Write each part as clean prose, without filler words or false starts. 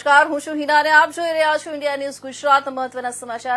નમસ્કાર, હું છું હિના અને આપ જોઈ રહ્યા છો ઇન્ડિયા ન્યૂઝ ગુજરાત. મહત્વના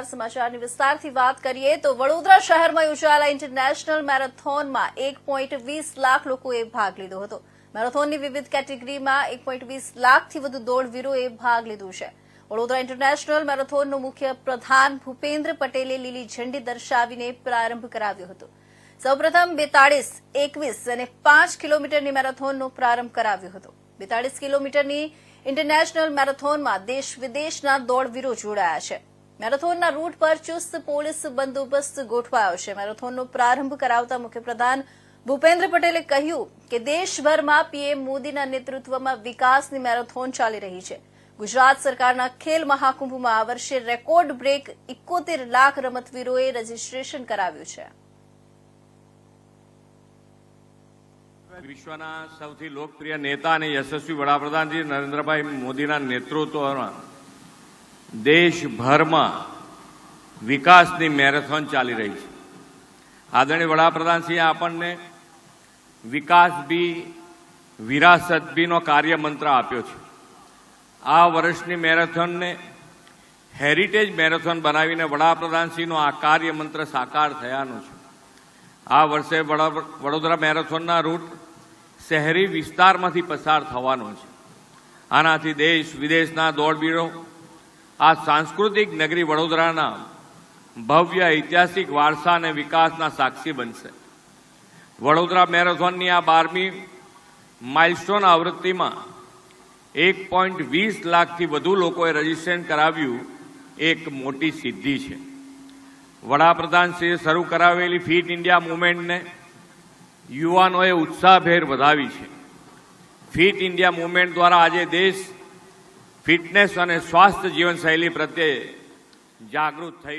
સમાચારની વિસ્તારથી વાત કરીએ તો વડોદરા શહેરમાં યોજાયેલા ઇન્ટરનેશનલ મેરેથોનમાં 1.20 લાખ લોકોએ ભાગ લીધો હતો. મેરેથોનની વિવિધ કેટેગરીમાં 1.20 લાખથી વધુ દોડવીરોએ ભાગ લીધો છે. વડોદરા ઇન્ટરનેશનલ મેરેથોનનો મુખ્ય પ્રધાન ભૂપેન્દ્ર પટેલે લીલી ઝંડી દર્શાવીને પ્રારંભ કરાવ્યો હતો. સૌપ્રથમ 42, 21 અને 5 કિલોમીટરની મેરેથોનનો પ્રારંભ કરાવ્યો હતો. 42 કિલોમીટરની ઇન્ટરનેશનલ મેરેથોનમાં દેશ વિદેશના દોડવીરો જોડાયા છે. મેરેથોનના રૂટ પર ચુસ્ત પોલીસ બંદોબસ્ત ગોઠવાયો છે. મેરેથોનનો પ્રારંભ કરાવતા મુખ્યપ્રધાન ભૂપેન્દ્ર પટેલે કહ્યું કે દેશભરમાં પીએમ મોદીના નેતૃત્વમાં વિકાસની મેરેથોન ચાલી રહી છે. ગુજરાત સરકારના ખેલ મહાકુંભમાં આ વર્ષે રેકોર્ડ બ્રેક 71 લાખ રમતવીરોએ રજીસ્ટ્રેશન કરાવ્યું છે. વિશ્વના સૌથી લોકપ્રિય નેતા અને યશસ્વી વડાપ્રધાન શ્રી નરેન્દ્રભાઈ મોદીના નેતૃત્વમાં દેશભરમાં વિકાસની મેરેથોન ચાલી રહી છે. આદરણીય વડાપ્રધાનશ્રીએ આપણને વિકાસ બી વિરાસત બીનો કાર્યમંત્ર આપ્યો છે. આ વર્ષની મેરેથોનને હેરિટેજ મેરેથોન બનાવીને વડાપ્રધાનશ્રીનો આ કાર્યમંત્ર સાકાર થયાનો છે. આ વર્ષે વડોદરા મેરેથોનના રૂટ શહેરી વિસ્તારમાંથી પસાર થવાનો છે. આનાથી દેશ વિદેશના દોડવીરો આ સાંસ્કૃતિક નગરી વડોદરાના ભવ્ય ઐતિહાસિક વારસા અને વિકાસના સાક્ષી બનશે. વડોદરા મેરેથોનની આ 12મી માઇલસ્ટોન આવૃત્તિમાં 1.20 લાખથી વધુ લોકોએ રજીસ્ટ્રેશન કરાવ્યું એક મોટી સિદ્ધિ છે. વડાપ્રધાનશ્રીએ શરૂ કરાવેલી ફિટ ઇન્ડિયા મુવમેન્ટને યુવાનોએ ઉત્સાહભેર વધાવી છે. ફિટ ઇન્ડિયા મુવમેન્ટ દ્વારા આજે દેશ ફિટનેસ અને સ્વાસ્થ્ય જીવનશૈલી પ્રત્યે જાગૃત થઈ